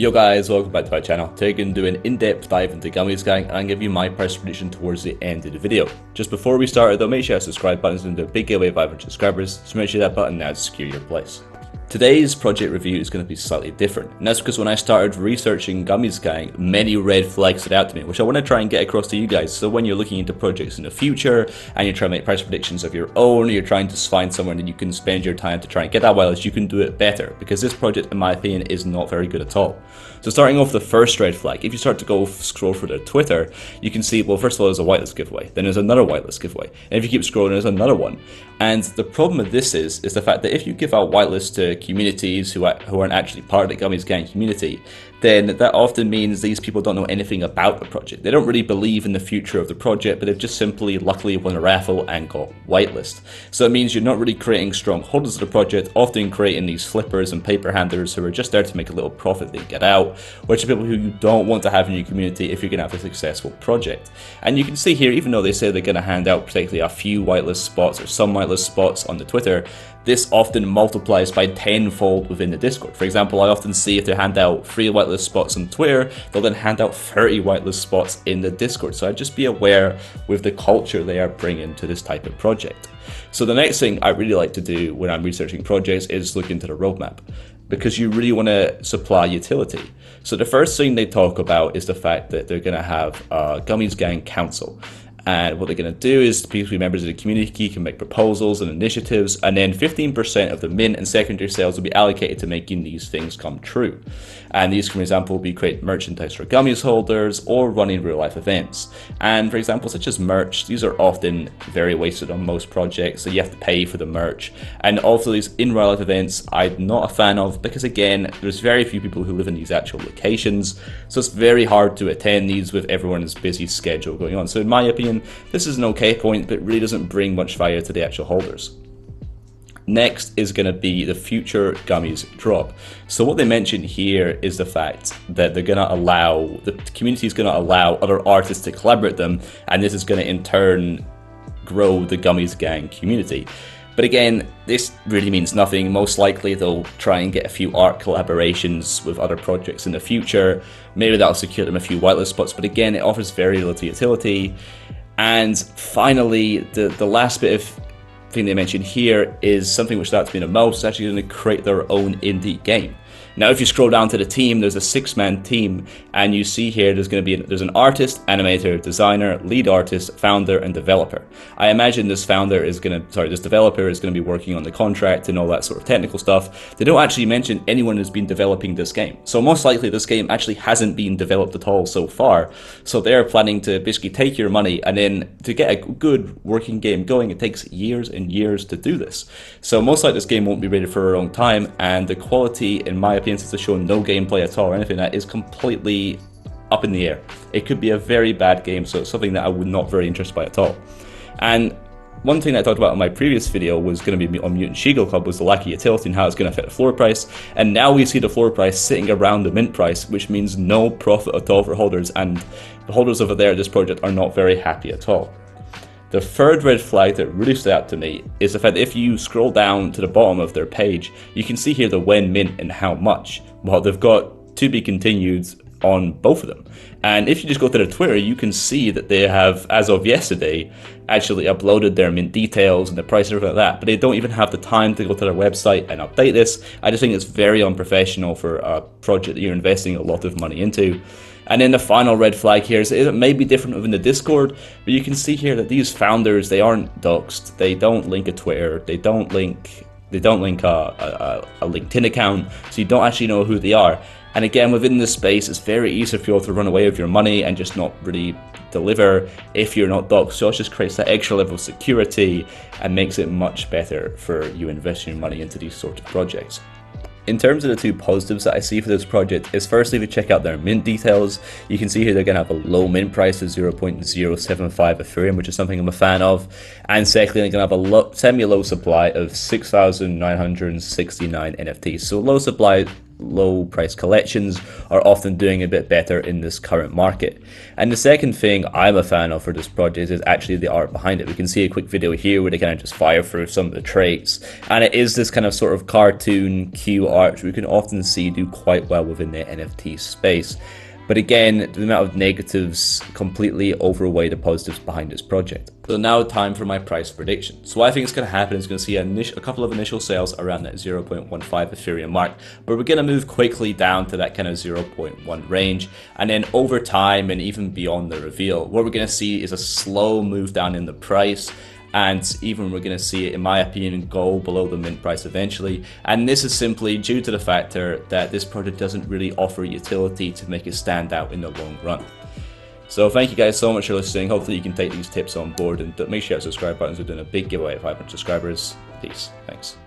Yo guys, welcome back to my channel. Today I'm going to do an in-depth dive into Gummies gang and I'll give you my price prediction towards the end of the video. Just before we start though, make sure you subscribe button is into a big giveaway of 500 subscribers, so make sure that button now to secure your place. Today's project review is going to be slightly different, and that's because when I started researching Gummies gang, many red flags stood out to me, which I want to try and get across to you guys. So when you're looking into projects in the future and you're trying to make price predictions of your own, or you're trying to find somewhere that you can spend your time to try and get that whitelist, you can do it better, because this project, in my opinion, is not very good at all. So starting off the first red flag, if you start to go scroll through their Twitter, you can see, well, first of all, there's a whitelist giveaway, then there's another whitelist giveaway, and if you keep scrolling, there's another one. And the problem with this is the fact that if you give out whitelists to communities who aren't actually part of the Gummies gang community, then that often means these people don't know anything about the project. They don't really believe in the future of the project, but they've just simply luckily won a raffle and got whitelist. So it means you're not really creating strong holders of the project, often creating these flippers and paper handlers who are just there to make a little profit they get out, which are people who you don't want to have in your community if you're going to have a successful project. And you can see here, even though they say they're going to hand out particularly a few whitelist spots or some whitelist spots on the Twitter, this often multiplies by tenfold within the Discord. For example, I often see if they hand out 3 whitelist spots on Twitter, they'll then hand out 30 whitelist spots in the Discord. So I'd just be aware with the culture they are bringing to this type of project. So the next thing I really like to do when I'm researching projects is look into the roadmap, because you really want to supply utility. So the first thing they talk about is the fact that they're going to have a Gummies gang council. And what they're going to do is people, members of the community, can make proposals and initiatives, and then 15% of the mint and secondary sales will be allocated to making these things come true. And these, for example, will be create merchandise for Gummies holders or running real life events. And for example, such as merch, these are often very wasted on most projects, so you have to pay for the merch. And also these in real life events, I'm not a fan of, because again, there's very few people who live in these actual locations, so it's very hard to attend these with everyone's busy schedule going on. So in my opinion, this is an okay point, but really doesn't bring much value to the actual holders. Next is going to be the future Gummies drop. So what they mention here is the fact that they're going to allow, the community is going to allow other artists to collaborate with them, and this is going to in turn grow the Gummies gang community. But again, this really means nothing. Most likely they'll try and get a few art collaborations with other projects in the future. Maybe that'll secure them a few whitelist spots, but again, it offers very little utility. And finally, the last bit of thing they mention here is something which stood out to me the most. It's actually going to create their own indie game. Now, if you scroll down to the team, there's a 6-man team, and you see here there's an artist, animator, designer, lead artist, founder, and developer. I imagine this developer is going to be working on the contract and all that sort of technical stuff. They don't actually mention anyone who's been developing this game, so most likely this game actually hasn't been developed at all so far. So they're planning to basically take your money, and then to get a good working game going, it takes years and years to do this. So most likely this game won't be ready for a long time, and the quality, in my opinion, since it's shown no gameplay at all or anything, that is completely up in the air. It could be a very bad game, so it's something that I would not very interested by at all. And one thing that I talked about in my previous video was going to be on Mutant She-Gull Club was the lack of utility and how it's going to affect the floor price, and now we see the floor price sitting around the mint price, which means no profit at all for holders, and the holders over there at this project are not very happy at all. The third red flag that really stood out to me is the fact that if you scroll down to the bottom of their page, you can see here the when mint and how much. Well, they've got to be continued on both of them. And if you just go to their Twitter, you can see that they have, as of yesterday, actually uploaded their mint details and the price and everything like that, but they don't even have the time to go to their website and update this. I just think it's very unprofessional for a project that you're investing a lot of money into. And then the final red flag here is it may be different within the Discord, but you can see here that these founders, they aren't doxed, they don't link a Twitter, they don't link a LinkedIn account, so you don't actually know who they are. And again, within this space, it's very easy for you to run away with your money and just not really deliver if you're not doxed. So it just creates that extra level of security and makes it much better for you investing your money into these sorts of projects. In terms of the two positives that I see for this project is, firstly, if you check out their mint details, you can see here they're going to have a low mint price of 0.075 Ethereum, which is something I'm a fan of. And secondly, they're going to have a semi-low supply of 6,969 NFTs. So low supply low price collections are often doing a bit better in this current market. And the second thing I'm a fan of for this project is actually the art behind it. We can see a quick video here where they kind of just fire through some of the traits, and it is this kind of sort of cartoon cue art which we can often see do quite well within the NFT space. But again, the amount of negatives completely overweigh the positives behind this project. So now time for my price prediction. So what I think is going to happen is going to see a couple of initial sales around that 0.15 Ethereum mark, but we're going to move quickly down to that kind of 0.1 range. And then over time and even beyond the reveal, what we're going to see is a slow move down in the price. And even we're going to see it, in my opinion, go below the mint price eventually. And this is simply due to the factor that this project doesn't really offer utility to make it stand out in the long run. So thank you guys so much for listening. Hopefully you can take these tips on board, and make sure you hit the subscribe button. We're doing a big giveaway at 500 subscribers. Peace. Thanks.